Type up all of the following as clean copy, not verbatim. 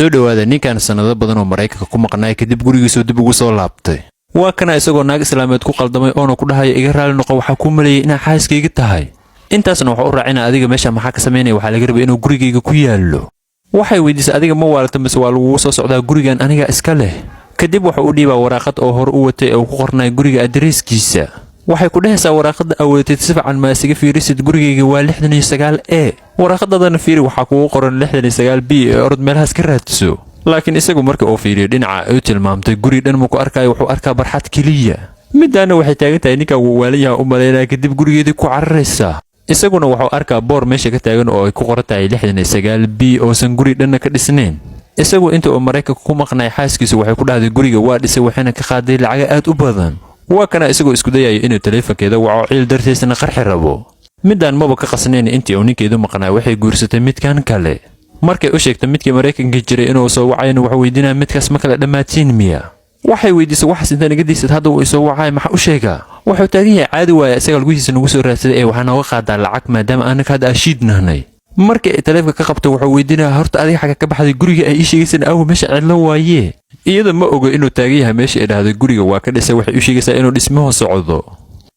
soo dhawaada ninkan sanado badan oo Mareykanka ku maqnaa kadib gurigiisa dib ugu soo laabtay. waa kana isagoo naag islaameed ku qaldamay oo ku dhahay iga raali noqo waxa ku maleeyay inaa xaaskayga tahay. intaasna waxa uu raacina adiga meesha maxaa ka sameynay waxa laga rabay inuu gurigayga ku yaalo. waxay weydiisay adiga ma waalata mise waa lagu soo socdaa gurigan aniga iska leh. kadib waxa uu dhiibaa waraaqad oo hor u watay oo ku qornay guriga adreeskiisa. waxay ku dhahaysaa waraaqada awoodeed si fiican ma isaga fiirisid gurigayga waa 69A. waraaqadana fiiri waxa kugu qoran 69B ee orod meelahaas ka raadso. laakiin isagu markii uu fiiriyo dhinaca ay tilmaamtay guri dhan ma ku arkay wuxuu arkaa barxad kaliya. midana waxay taagan tahay ninka uu waaliyaha u maleynaa kadib gurigeedii ku cararaysa. isaguna wuxuu arkaa boor meesha ka taagan oo ay ku qoran tahay 69B oo san guri dhan ka dhisneen. isagu inta uu Mareykanka ku maqnay xaaskiisa waxay ku dhahday guriga waa dhisay waxaana ka qaaday lacag aad u badan. waa kana isagoo isku dayayo inuu taleefankeeda waco ciil darteesna qarxi rabo. midaan maba ka qasnayn intii uu ninkeedu maqnaa waxay guursatay midkan kale. markay u sheegtay midkii Mareykanka jiray inuu soo wacayna waxa weydiinaa midkaas ma kala dhamaatiin miya. waxay weydiisay waxa inta naga diisad hadda uu soo wacay maxaa u sheegaa. wuxuu taagan yahay caadi waaya isaga laguhiisa nagu soo raadsaday ee waxaa nooga qaadaa lacag maadaama aanaka hadda ashiidnahnay. markii ay taleefanka ka qabtay wuxuu weydiinaa horta adiga xaga ka baxday guriga ay ii sheegaysan aw meesha cidlo waaye. iyada ma oga inuu taagan yahay meesha ay dhahday guriga waa ka dhisay waxay u sheegaysaa inuu dhismaha socdo.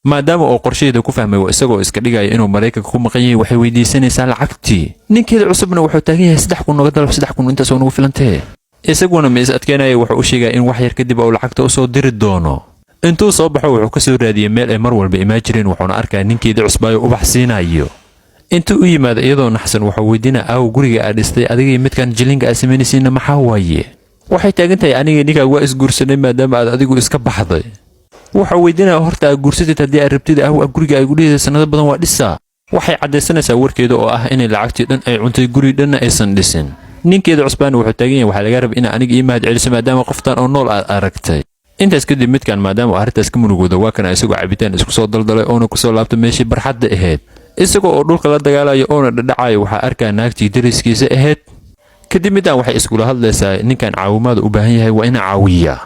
maadaama uu qorsheeda ku fahmay waa isagoo iska dhigaya inuu Mareykanka ku maqan yahay waxay weydiisanaysaa lacagtii. ninkeeda cusubna wuxuu taagan yahay 3,000 naga dalab 3,000 intaas oo nagu filantay. isaguna ma is adkeenaya wuxuu u sheegay in wax yar kadib uu lacagta u soo diri doono. intuu soo baxo wuxuu ka soo raadiyay meel ay mar walba imaajireen wuxuuna arkaa ninkeeda cusbaayo u baxsiinayo. intuu u yimaado iyadoo naxsan wuxuu weydiinaa aw guriga aad dhistay adiga midkan jilinka aad sameynaysiina maxaa waaye. waxay taagan tahay aniga ninka waa isguursanay maadaama aad adigu iska baxday. wuxuu weydiinaa horta aad guursatid haddii aad rabtid guriga ay gudhiisa sanado badan waa dhisaa. waxay cadaysanaysaa warkeeda oo ah inay lacagtii dhan ay cuntay guri dhanna aysan dhisin. ninkeeda cusbaan wuxuu taagan yahay waxa laga rabay in aniga ii mahad celiso maadaama qoftan oo nool aad aragtay. intaas kadib midkan maadaama arrintaas ka munugooda waa kana isagoo cabitaan isku soo daldalay oo ku soo laabtay meeshii barxadda ahayd. isagoo oo dhulka la dagaalayo oo dhadhacayo waxa arkaa naagtii dariskiisa ahayd. kadib midaan waxay iskula hadlaysaa ninkan caawimaad u baahan yahay waa in caawiya.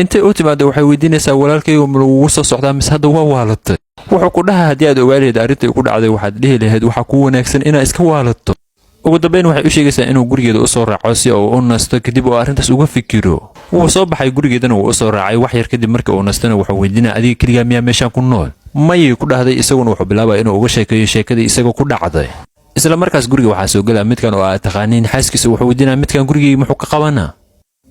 intay u timaado waxay weydiinaysaa walaalkaygu ma lagu soo socdaa mise hadda waa waalatay. wuxuu ku dhahaa haddii aad ogaaleed arrintii ku dhacday waxaad dhihi lahayd waxa ku wanaagsan inaad iska waalato. ugu dambeyn waxay u sheegaysaa inuu gurigeeda u soo raaco si uu u nasto kadib oo arrintaas uga fikiro. wuu soo baxay gurigeedana wuu u soo raacay wax yar kadib markii uu nastana wuxuu weydiinaa adiga kaliya miyaa meeshaan ku nool. mayay ku dhahday isaguna wuxuu bilaabaa inuu uga sheekeeyo sheekadii isagoo ku dhacday. isla markaas guriga waxaa soo galaa midkan oo aad taqaaniin xaaskiisa wuxuu weydiinaa midkan gurigeyga muxuu ka qabanaa.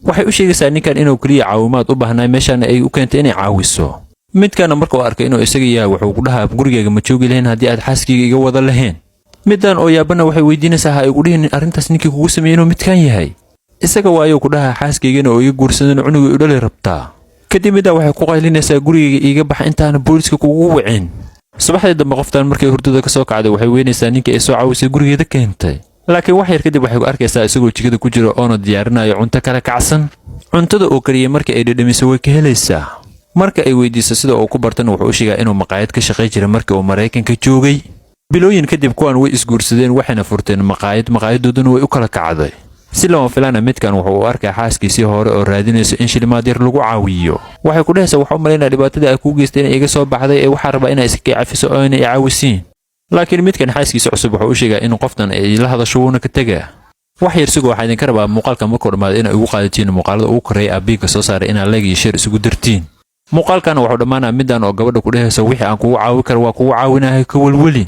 waxay u sheegaysaa ninkan inuu kaliya caawimaad u baahnaa meeshaana ay u keentay inay caawiso. midkana marka uu arkay inuu isaga yahay wuxuu ku dhahaa gurigeyga ma joogi lahayn haddii aad xaaskayga iga wada lahayn. middan oo yaabana waxay weydiinaysaa ha igu dhihin arrintaas ninkii kugu sameeyay inuu midkan yahay. isaga waayuu ku dhahaa xaaskaygana oo iga guursadeen cunuga u dhali rabtaa. kadib middan waxay ku qaylinaysaa gurigeyga iiga bax intaana booliska kugu wicin. subaxdii dambe qoftan markay hurdada ka soo kacday waxay weynaysaa ninkii ay soo caawisay gurigeeda keentay. laakiin wax yar kadib waxay ku arkaysaa isagoo jikada ku jira oo diyaarinayo cunto kala kacsan. cuntada uu kariyay markii ay dhadhamiso way ka helaysaa. marka ay weydiiso sida uu ku bartana wuxuu u sheegaa inuu maqaayad ka shaqay jiray markii uu Mareykanka joogay. bilooyin kadib kuwan way isguursadeen waxayna furteen maqaayadooduna way u kala kacday. si lama filaana midkan wuxuu u arkaa xaaskiisii hore oo raadinayso in shilimaad yar lagu caawiyo. waxay ku dhahaysaa waxa u maleynaa dhibaatada ay ku geystay inay iga soo baxday ee waxa raba inay iska cafiso oo inay caawisiin. laakiin midkan xaaskiisa cusub wuxuu u sheegaa in qoftan ay la hadasho wuuna ka tagaa. wax yar sugo waxaa idinka rabaa muuqaalka markuu dhamaado inay ugu qaadatiin muuqaalada ugu koreeya abiinka soo saaray inaa like iyo share isugu dirtiin. muuqaalkana wuxuu dhammaanaa midaan oo gabadha ku dhahaysa wixii aan kugu caawi karo waa kugu caawinahay ka walwalin.